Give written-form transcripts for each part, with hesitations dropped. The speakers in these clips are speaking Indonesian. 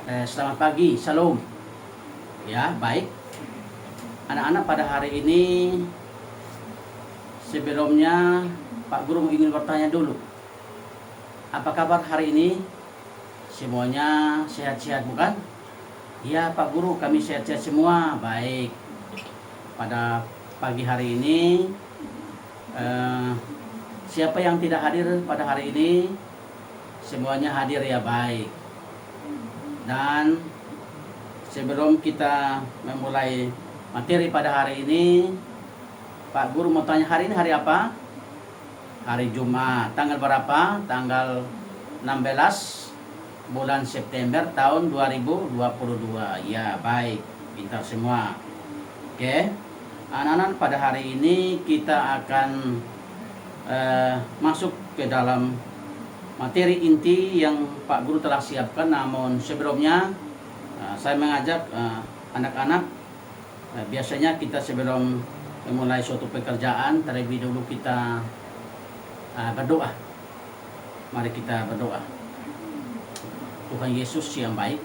Selamat pagi, Shalom. Ya, baik. Anak-anak, pada hari ini sebelumnya Pak Guru ingin bertanya dulu. Apa kabar hari ini? Semuanya sehat-sehat bukan? Ya Pak Guru, kami sehat-sehat semua. Baik. Pada pagi hari ini siapa yang tidak hadir pada hari ini? Semuanya hadir ya, baik. Dan sebelum kita memulai materi pada hari ini, Pak Guru mau tanya, hari ini hari apa? Hari Jumat. Tanggal berapa? Tanggal 16 bulan September tahun 2022. Ya, baik. Pintar semua. Oke. Anak-anak, pada hari ini kita akan masuk ke dalam materi inti yang Pak Guru telah siapkan. Namun sebelumnya saya mengajak anak-anak, biasanya kita sebelum memulai suatu pekerjaan terlebih dulu kita berdoa. Mari kita berdoa. Tuhan Yesus yang baik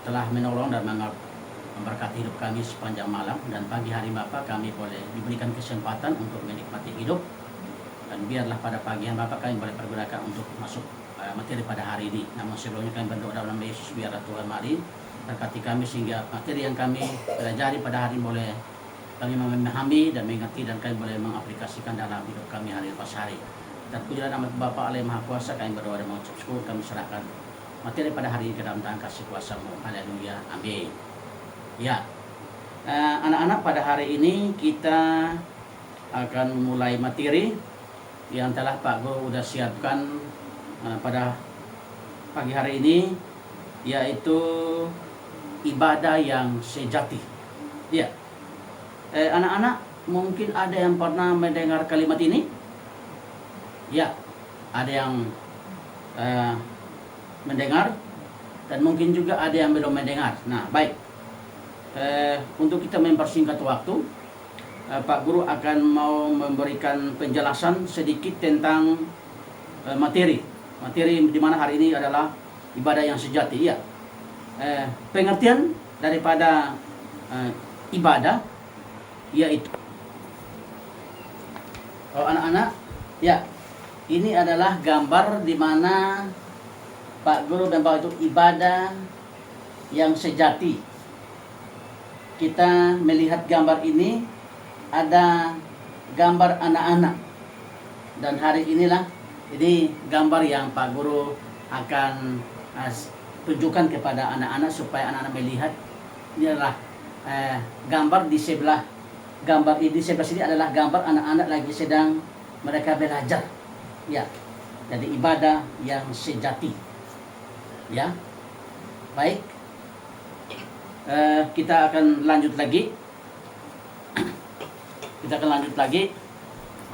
telah menolong dan memberkati hidup kami sepanjang malam, dan pagi hari Bapak kami boleh diberikan kesempatan untuk menikmati hidup. Dan biarlah pada pagi hari Bapak kami boleh pergunakan untuk masuk materi pada hari ini. Namun sebelumnya kami berdoa dalam nama Yesus, biarlah Tuhan mari berkati kami sehingga materi yang kami pelajari pada hari ini boleh kami memahami dan mengerti, dan kami boleh mengaplikasikan dalam hidup kami hari lepas hari. Dan pujilah nama Bapa Allah Maha Kuasa, kami berdoa dan mengucap syukur. Kami serahkan materi pada hari ini ke dalam tangan kasih kuasa-Mu. Haleluya, amin. Ya, anak-anak, pada hari ini kita akan memulai materi yang telah Pak Guru sudah siapkan pada pagi hari ini, yaitu ibadah yang sejati. Ya, anak-anak, mungkin ada yang pernah mendengar kalimat ini? Ya, ada yang mendengar, dan mungkin juga ada yang belum mendengar. Nah, baik. Untuk kita mempersingkat waktu, Pak Guru akan mau memberikan penjelasan sedikit tentang materi di mana hari ini adalah ibadah yang sejati. Ya, pengertian daripada ibadah yaitu, anak-anak, ya, ini adalah gambar di mana Pak Guru dan Pak itu ibadah yang sejati. Kita melihat gambar ini, ada gambar anak-anak, dan hari inilah ini gambar yang Pak Guru akan tunjukkan kepada anak-anak supaya anak-anak melihat. Ini adalah gambar di sebelah gambar ini, sebelah sini adalah gambar anak-anak lagi sedang mereka belajar. Ya, jadi ibadah yang sejati. Ya, baik. Kita akan lanjut lagi.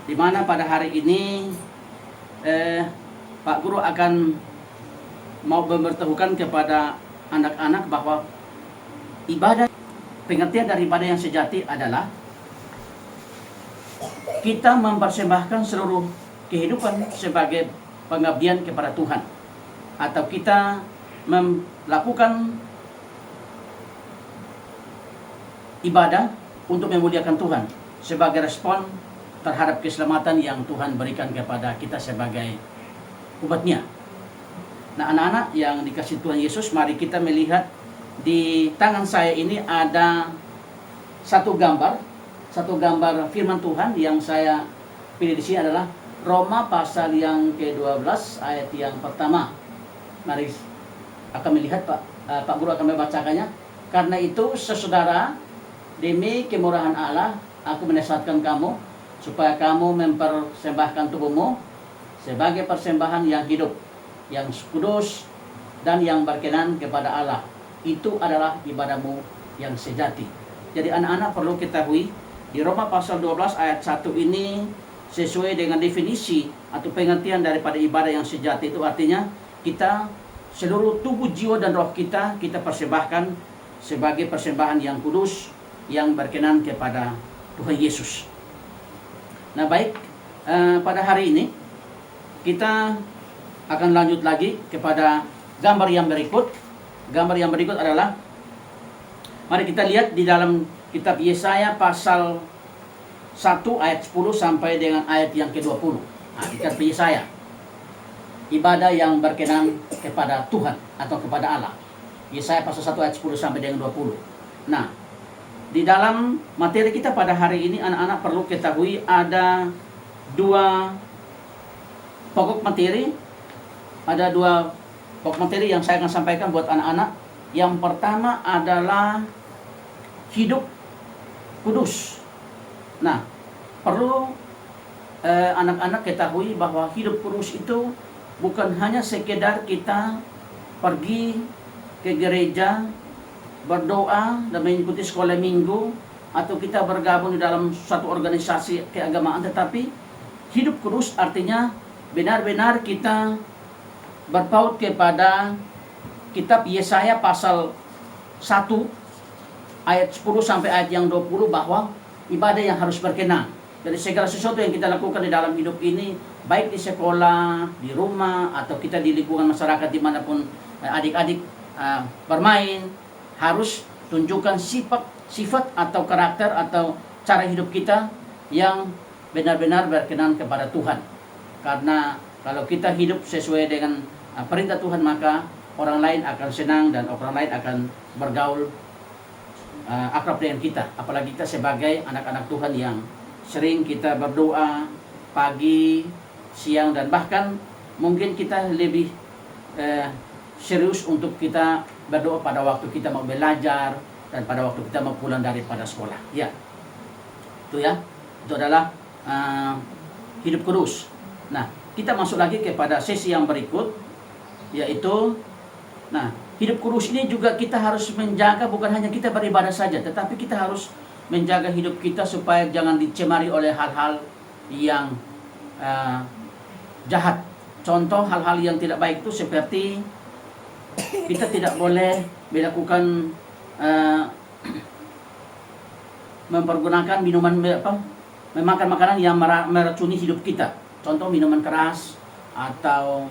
Di mana pada hari ini Pak Guru akan mau memberitahukan kepada anak-anak bahwa ibadah, pengertian dari ibadah yang sejati adalah kita mempersembahkan seluruh kehidupan sebagai pengabdian kepada Tuhan, atau kita melakukan ibadah untuk memuliakan Tuhan sebagai respon terhadap keselamatan yang Tuhan berikan kepada kita sebagai umatnya. Nah, anak-anak yang dikasih Tuhan Yesus, mari kita melihat di tangan saya ini ada satu gambar firman Tuhan yang saya pilih di sini adalah Roma pasal yang ke-12 ayat yang pertama. Mari akan melihat Pak Guru akan membacakannya. Karena itu, saudara, demi kemurahan Allah, aku menasihatkan kamu supaya kamu mempersembahkan tubuhmu sebagai persembahan yang hidup, yang kudus, dan yang berkenan kepada Allah. Itu adalah ibadahmu yang sejati. Jadi anak-anak perlu ketahui, di Roma pasal 12 ayat 1 ini sesuai dengan definisi atau pengertian daripada ibadah yang sejati, itu artinya kita seluruh tubuh, jiwa, dan roh kita persembahkan sebagai persembahan yang kudus, yang berkenan kepada Tuhan Yesus. Nah, baik, pada hari ini kita akan lanjut lagi kepada gambar yang berikut. gambar yang berikut adalah, mari kita lihat di dalam kitab Yesaya pasal 1 ayat 10 sampai dengan ayat yang ke-20. Nah, di kitab Yesaya, ibadah yang berkenan kepada Tuhan atau kepada Allah. Yesaya pasal 1 ayat 10 sampai dengan 20. Nah, di dalam materi kita pada hari ini, anak-anak perlu ketahui ada dua pokok materi. Ada dua pokok materi yang saya akan sampaikan buat anak-anak. Yang pertama adalah hidup kudus. Nah, perlu anak-anak ketahui bahwa hidup kudus itu bukan hanya sekedar kita pergi ke gereja, berdoa dan mengikuti sekolah minggu, atau kita bergabung di dalam suatu organisasi keagamaan, tetapi hidup kudus artinya benar-benar kita berpaut kepada kitab Yesaya pasal 1 ayat 10 sampai ayat yang 20, bahwa ibadah yang harus berkenan. Jadi segala sesuatu yang kita lakukan di dalam hidup ini, baik di sekolah, di rumah, atau kita di lingkungan masyarakat dimanapun adik-adik bermain, harus tunjukkan sifat atau karakter atau cara hidup kita yang benar-benar berkenan kepada Tuhan. Karena kalau kita hidup sesuai dengan perintah Tuhan, maka orang lain akan senang dan orang lain akan bergaul akrab dengan kita. Apalagi kita sebagai anak-anak Tuhan yang sering kita berdoa pagi, siang, dan bahkan mungkin kita lebih serius untuk kita berdoa pada waktu kita mau belajar dan pada waktu kita mau pulang daripada sekolah. Ya, itu ya. Itu adalah hidup kudus. Nah, kita masuk lagi kepada sesi yang berikut, yaitu, nah, hidup kudus ini juga kita harus menjaga, bukan hanya kita beribadah saja, tetapi kita harus menjaga hidup kita supaya jangan dicemari oleh hal-hal yang jahat. Contoh hal-hal yang tidak baik itu seperti kita tidak boleh melakukan mempergunakan minuman memakan makanan yang meracuni hidup kita. Contoh minuman keras, atau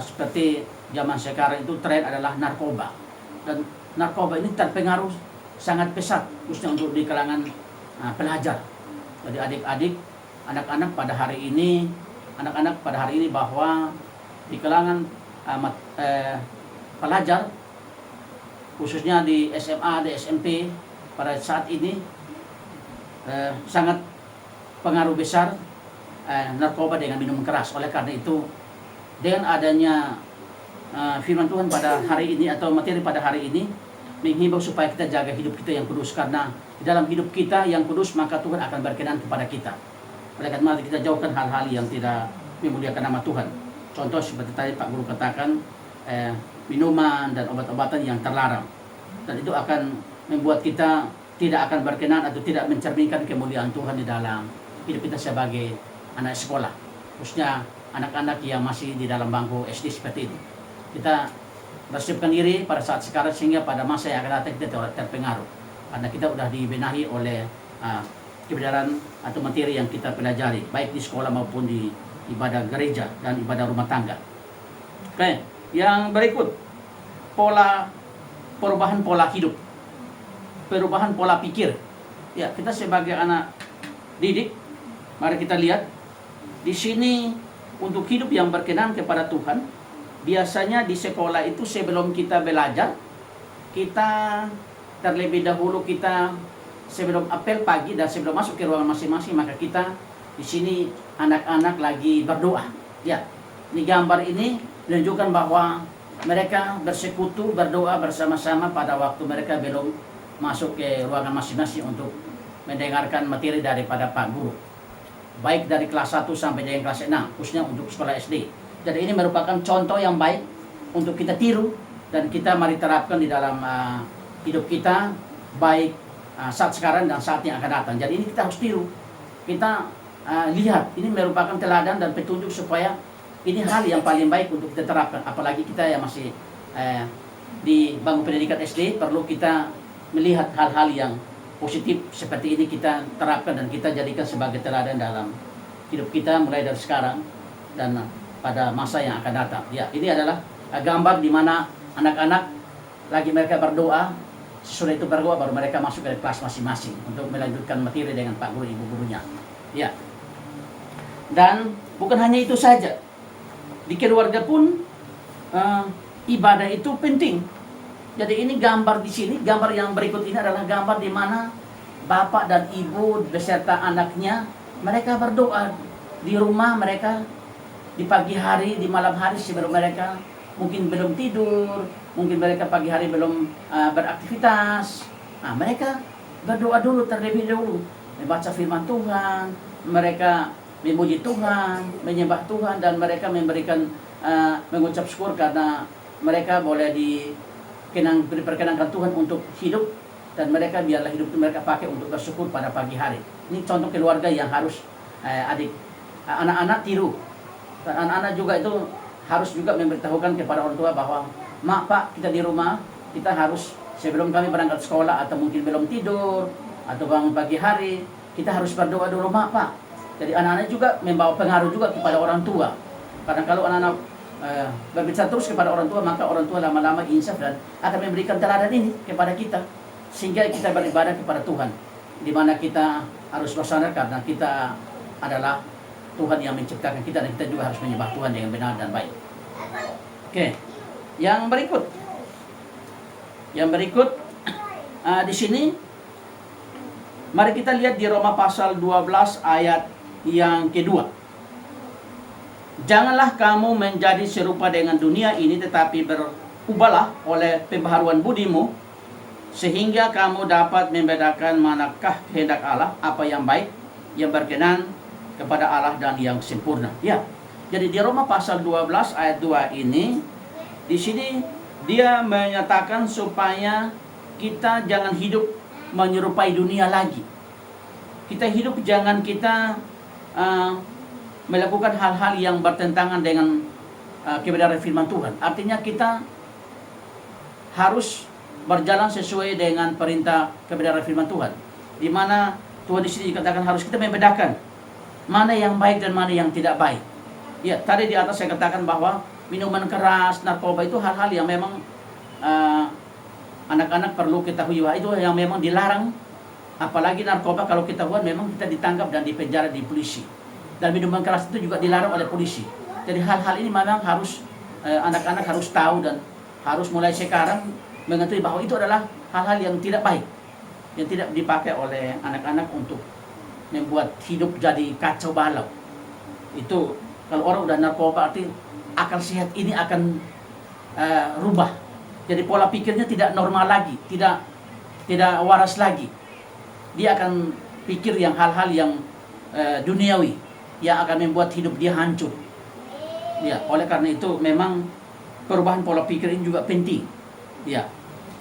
seperti zaman sekarang itu tren adalah narkoba. Dan narkoba ini terpengaruh sangat pesat khususnya untuk di kalangan pelajar. Jadi adik-adik, anak-anak pada hari ini, bahwa di kalangan pelajar, khususnya di SMA, di SMP, pada saat ini sangat pengaruh besar narkoba dengan minum keras. Oleh karena itu, dengan adanya firman Tuhan pada hari ini atau materi pada hari ini, menghimbau supaya kita jaga hidup kita yang kudus, karena di dalam hidup kita yang kudus maka Tuhan akan berkenan kepada kita. Oleh karena itu kita jauhkan hal-hal yang tidak memuliakan nama Tuhan. Contoh seperti tadi Pak Guru katakan, minuman dan obat-obatan yang terlarang, dan itu akan membuat kita tidak akan berkenan atau tidak mencerminkan kemuliaan Tuhan di dalam hidup kita sebagai anak sekolah, khususnya anak-anak yang masih di dalam bangku SD seperti itu. Kita bersiapkan diri pada saat sekarang sehingga pada masa yang akan datang kita terpengaruh, karena kita sudah dibenahi oleh kebenaran atau materi yang kita pelajari baik di sekolah maupun di ibadah gereja dan ibadah rumah tangga. Oke, yang berikut, perubahan pola hidup, perubahan pola pikir. Ya, kita sebagai anak didik, mari kita lihat di sini untuk hidup yang berkenan kepada Tuhan. Biasanya di sekolah itu sebelum kita belajar, kita terlebih dahulu kita sebelum apel pagi dan sebelum masuk ke ruangan masing-masing, maka kita di sini anak-anak lagi berdoa. Ya, ini gambar ini menunjukkan bahwa mereka bersekutu berdoa bersama-sama pada waktu mereka belum masuk ke ruangan masing-masing untuk mendengarkan materi daripada Pak Guru, baik dari kelas 1 sampai dengan kelas 6, khususnya untuk sekolah SD. Jadi ini merupakan contoh yang baik untuk kita tiru dan kita mari terapkan di dalam hidup kita, baik saat sekarang dan saat yang akan datang. Jadi ini kita harus tiru, kita lihat, ini merupakan teladan dan petunjuk supaya ini hal yang paling baik untuk kita terapkan. Apalagi kita yang masih di bangku pendidikan SD, perlu kita melihat hal-hal yang positif seperti ini kita terapkan dan kita jadikan sebagai teladan dalam hidup kita mulai dari sekarang dan pada masa yang akan datang. Ya, ini adalah gambar di mana anak-anak lagi mereka berdoa, sesudah itu berdoa baru mereka masuk ke kelas masing-masing untuk melanjutkan materi dengan Pak Guru, Ibu gurunya. Ya. Dan bukan hanya itu saja. Di keluarga pun ibadah itu penting. Jadi ini gambar di sini, gambar yang berikut ini adalah gambar di mana bapak dan ibu beserta anaknya mereka berdoa di rumah mereka di pagi hari, di malam hari sebelum mereka mungkin belum tidur, mungkin mereka pagi hari belum beraktivitas. Nah, mereka berdoa dulu terlebih dahulu, membaca firman Tuhan, mereka memuji Tuhan, menyembah Tuhan, dan mereka memberikan mengucap syukur karena mereka boleh diperkenankan Tuhan untuk hidup, dan mereka biarlah hidup itu mereka pakai untuk bersyukur pada pagi hari. Ini contoh keluarga yang harus anak-anak tiru, dan anak-anak juga itu harus juga memberitahukan kepada orang tua bahwa mak, pak, kita di rumah kita harus sebelum kami berangkat sekolah atau mungkin belum tidur atau bangun pagi hari kita harus berdoa dulu mak, pak. Jadi anak-anak juga membawa pengaruh juga kepada orang tua. Karena kalau anak-anak berbicara terus kepada orang tua, maka orang tua lama-lama insaf dan akan memberikan teladan ini kepada kita, sehingga kita beribadah kepada Tuhan, di mana kita harus bersandar karena kita adalah Tuhan yang menciptakan kita, dan kita juga harus menyembah Tuhan dengan benar dan baik. Oke, yang berikut di sini mari kita lihat di Roma pasal 12 ayat yang kedua. Janganlah kamu menjadi serupa dengan dunia ini, tetapi berubahlah oleh pembaharuan budimu, sehingga kamu dapat membedakan manakah kehendak Allah, apa yang baik, yang berkenan kepada Allah dan yang sempurna. Ya. Jadi di Roma pasal 12 ayat 2 ini, di sini dia menyatakan supaya kita jangan hidup menyerupai dunia lagi. Kita hidup jangan kita melakukan hal-hal yang bertentangan dengan kebenaran firman Tuhan. Artinya kita harus berjalan sesuai dengan perintah kebenaran firman Tuhan. Di mana Tuhan di sini dikatakan harus kita membedakan mana yang baik dan mana yang tidak baik. Ya, tadi di atas saya katakan bahwa minuman keras, narkoba itu hal-hal yang memang anak-anak perlu ketahui bahwa itu yang memang dilarang. Apalagi narkoba, kalau ketahuan memang kita ditangkap dan dipenjara di polisi. Dan minuman keras itu juga dilarang oleh polisi. Jadi hal-hal ini memang harus anak-anak harus tahu dan harus mulai sekarang mengetahui bahwa itu adalah hal-hal yang tidak baik, yang tidak dipakai oleh anak-anak untuk membuat hidup jadi kacau balau. Itu kalau orang udah narkoba, arti akal sehat ini akan rubah. Jadi pola pikirnya tidak normal lagi, tidak waras lagi. Dia akan pikir yang hal-hal yang duniawi, yang akan membuat hidup dia hancur. Ya, oleh karena itu memang perubahan pola pikir ini juga penting. Ya,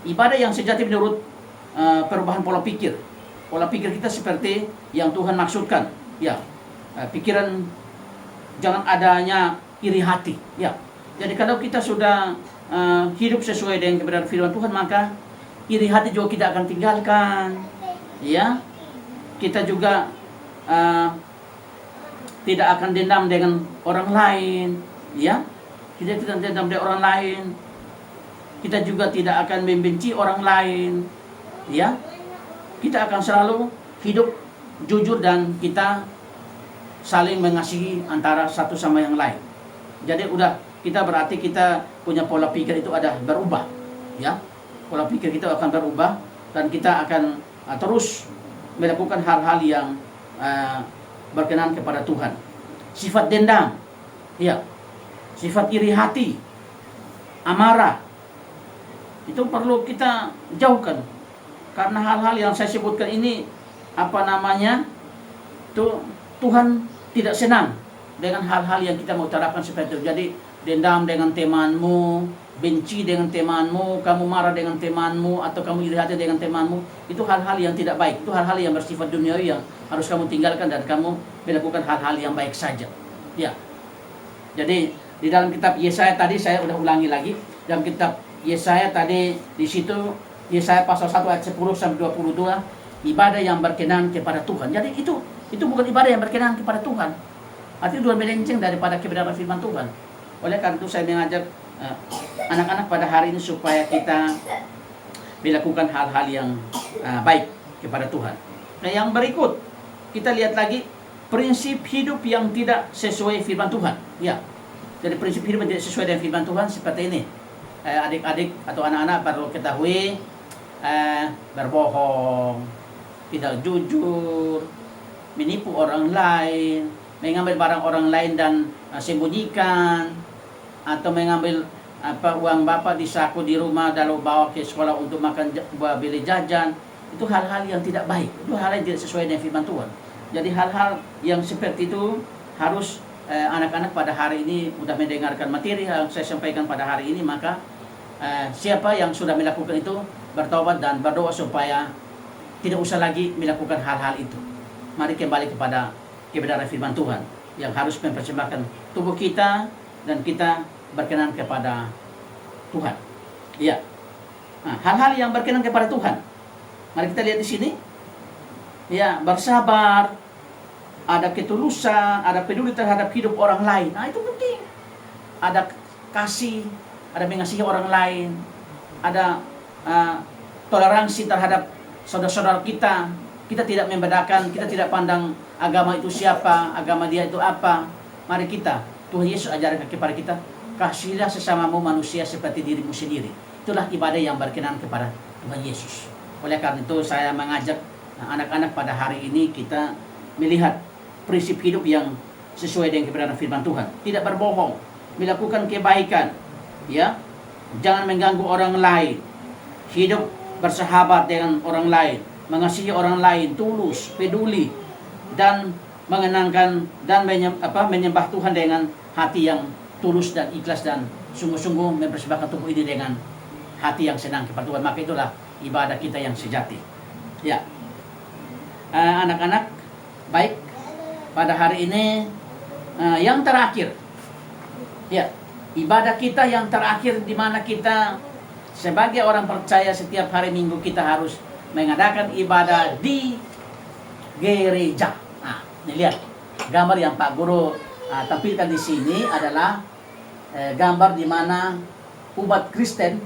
ibadah yang sejati menurut perubahan pola pikir. Pola pikir kita seperti yang Tuhan maksudkan. Ya, pikiran jangan adanya iri hati. Ya, jadi kalau kita sudah hidup sesuai dengan kebenaran firman Tuhan, maka iri hati juga kita akan tinggalkan. Ya, kita juga tidak akan dendam dengan orang lain, ya. Kita tidak dendam dengan orang lain. Kita juga tidak akan membenci orang lain, ya. Kita akan selalu hidup jujur dan kita saling mengasihi antara satu sama yang lain. Jadi kita berarti kita punya pola pikir itu ada berubah, ya. Pola pikir kita akan berubah dan kita akan terus melakukan hal-hal yang berkenan kepada Tuhan. Sifat dendam, ya, sifat iri hati, amarah, itu perlu kita jauhkan. Karena hal-hal yang saya sebutkan ini, Tuhan tidak senang dengan hal-hal yang kita mau terapkan seperti itu. Jadi dendam dengan temanmu, benci dengan temanmu, kamu marah dengan temanmu, atau kamu iri hati dengan temanmu, itu hal-hal yang tidak baik. Itu hal-hal yang bersifat duniawi yang harus kamu tinggalkan dan kamu melakukan hal-hal yang baik saja. Ya. Jadi di dalam kitab Yesaya tadi saya udah ulangi lagi. Dalam kitab Yesaya tadi di situ Yesaya pasal 1 ayat 10 sampai 22, ibadah yang berkenan kepada Tuhan. Jadi itu bukan ibadah yang berkenan kepada Tuhan. Artinya dua melenceng daripada kebenaran firman Tuhan. Oleh karena itu saya mengajak uh, anak-anak pada hari ini supaya kita melakukan hal-hal yang baik kepada Tuhan. Nah, yang berikut kita lihat lagi prinsip hidup yang tidak sesuai firman Tuhan. Ya, jadi prinsip hidup yang tidak sesuai dengan firman Tuhan seperti ini. Adik-adik atau anak-anak perlu ketahui, berbohong, tidak jujur, menipu orang lain, mengambil barang orang lain dan sembunyikan, atau mengambil uang bapak di saku di rumah lalu bawa ke sekolah untuk makan beli jajan. Itu hal-hal yang tidak baik, itu hal yang tidak sesuai dengan firman Tuhan. Jadi hal-hal yang seperti itu harus anak-anak pada hari ini sudah mendengarkan materi yang saya sampaikan pada hari ini, maka siapa yang sudah melakukan itu bertobat dan berdoa supaya tidak usah lagi melakukan hal-hal itu. Mari kembali kepada kebenaran firman Tuhan yang harus mempersembahkan tubuh kita dan kita berkenan kepada Tuhan. Iya. Nah, hal-hal yang berkenan kepada Tuhan. Mari kita lihat di sini. Ya, bersabar, ada ketulusan, ada peduli terhadap hidup orang lain. Nah, itu penting. Ada kasih, ada mengasihi orang lain, ada toleransi terhadap saudara-saudara kita. Kita tidak membedakan, kita tidak pandang agama itu siapa, agama dia itu apa. Mari kita, Tuhan Yesus ajarkan kepada kita, kasihilah sesamamu manusia seperti dirimu sendiri. Itulah ibadah yang berkenan kepada Tuhan Yesus. Oleh karena itu saya mengajak anak-anak pada hari ini kita melihat prinsip hidup yang sesuai dengan kebenaran firman Tuhan. Tidak berbohong, melakukan kebaikan, ya, jangan mengganggu orang lain, hidup bersahabat dengan orang lain, mengasihi orang lain, tulus, peduli, dan mengenangkan dan menyembah Tuhan dengan hati yang tulus dan ikhlas dan sungguh-sungguh mempersembahkan tubuh ini dengan hati yang senang kepada Tuhan. Maka itulah ibadah kita yang sejati. Ya, anak-anak, baik pada hari ini yang terakhir, ya, ibadah kita yang terakhir di mana kita sebagai orang percaya setiap hari Minggu kita harus mengadakan ibadah di gereja. Nah, ini lihat gambar yang Pak Guru tampilkan di sini adalah gambar di mana umat Kristen,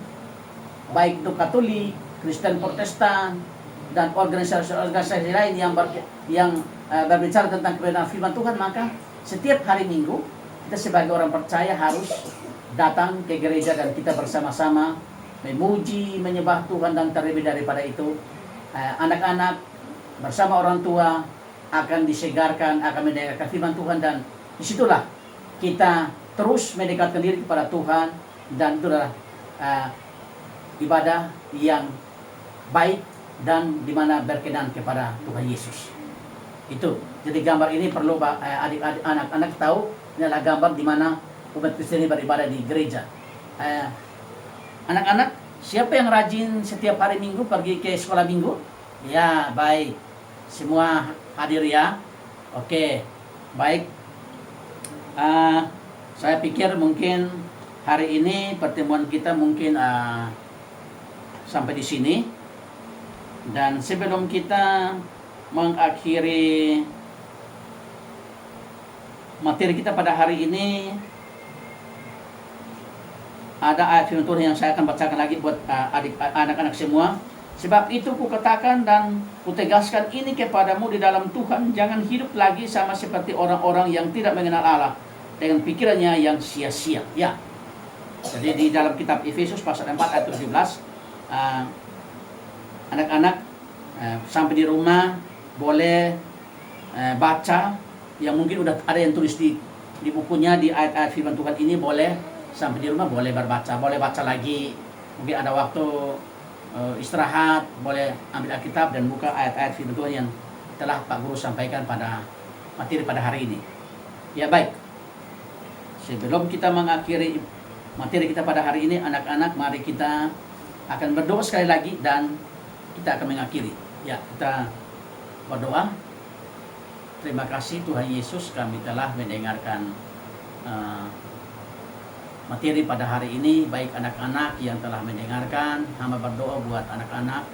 baik itu Katolik, Kristen Protestan, dan organisasi lain yang berbicara tentang kebenaran firman Tuhan, maka setiap hari Minggu kita sebagai orang percaya harus datang ke gereja dan kita bersama-sama memuji, menyembah Tuhan, dan terlebih daripada itu anak-anak bersama orang tua akan disegarkan, akan mendengarkan firman Tuhan, dan disitulah kita terus mendekatkan diri kepada Tuhan, dan itu adalah ibadah yang baik dan dimana berkenan kepada Tuhan Yesus. Itu. Jadi gambar ini perlu adik-adik anak-anak tahu, ini adalah gambar di mana umat Kristen beribadah di gereja. Anak-anak, siapa yang rajin setiap hari Minggu pergi ke sekolah Minggu? Ya, baik. Semua hadir ya. Oke, baik. Saya pikir mungkin hari ini pertemuan kita mungkin sampai di sini. Dan sebelum kita mengakhiri materi kita pada hari ini, ada ayat firman Tuhan yang saya akan bacakan lagi buat anak-anak semua. Sebab itu kukatakan dan kutegaskan ini kepadamu di dalam Tuhan, jangan hidup lagi sama seperti orang-orang yang tidak mengenal Allah dengan pikirannya yang sia-sia. Ya. Jadi di dalam kitab Efesus pasal 4 ayat 17, anak-anak sampai di rumah boleh baca, yang mungkin udah ada yang tulis di bukunya, di ayat-ayat firman Tuhan ini, boleh sampai di rumah boleh berbaca, boleh baca lagi. Mungkin ada waktu istirahat, boleh ambil Alkitab dan buka ayat-ayat firman Tuhan yang telah Pak Guru sampaikan pada materi pada hari ini. Ya, baik. Sebelum kita mengakhiri materi kita pada hari ini, anak-anak, mari kita akan berdoa sekali lagi dan kita akan mengakhiri. Ya, kita berdoa. Terima kasih Tuhan Yesus, kami telah mendengarkan materi pada hari ini. Baik anak-anak yang telah mendengarkan, hamba berdoa buat anak-anak,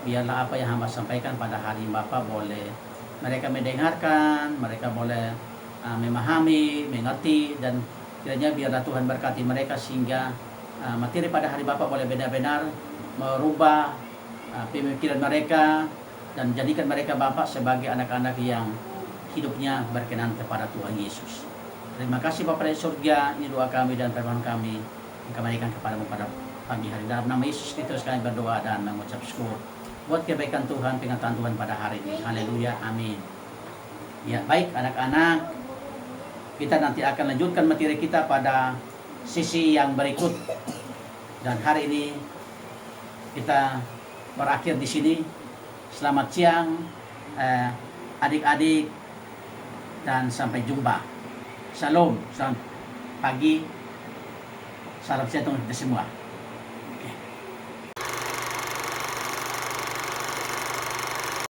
biarlah apa yang hamba sampaikan pada hari Bapa boleh mereka mendengarkan, mereka boleh memahami, mengerti, dan Kiranya biarlah Tuhan berkati mereka sehingga materi pada hari Bapa boleh benar-benar merubah pemikiran mereka dan jadikan mereka Bapa sebagai anak-anak yang hidupnya berkenan kepada Tuhan Yesus. Terima kasih Bapa di surga, ini doa kami dan permohonan kami yang kami berikan kepadamu pada pagi hari. Dalam nama Yesus Kristus kami berdoa dan mengucap syukur buat kebaikan Tuhan, pengetahuan Tuhan pada hari ini. Haleluya, amin. Ya, baik anak-anak, kita nanti akan lanjutkan materi kita pada sesi yang berikut. Dan hari ini kita berakhir di sini. Selamat siang adik-adik dan sampai jumpa. Shalom, selamat pagi. Salam sejahtera untuk kita semua.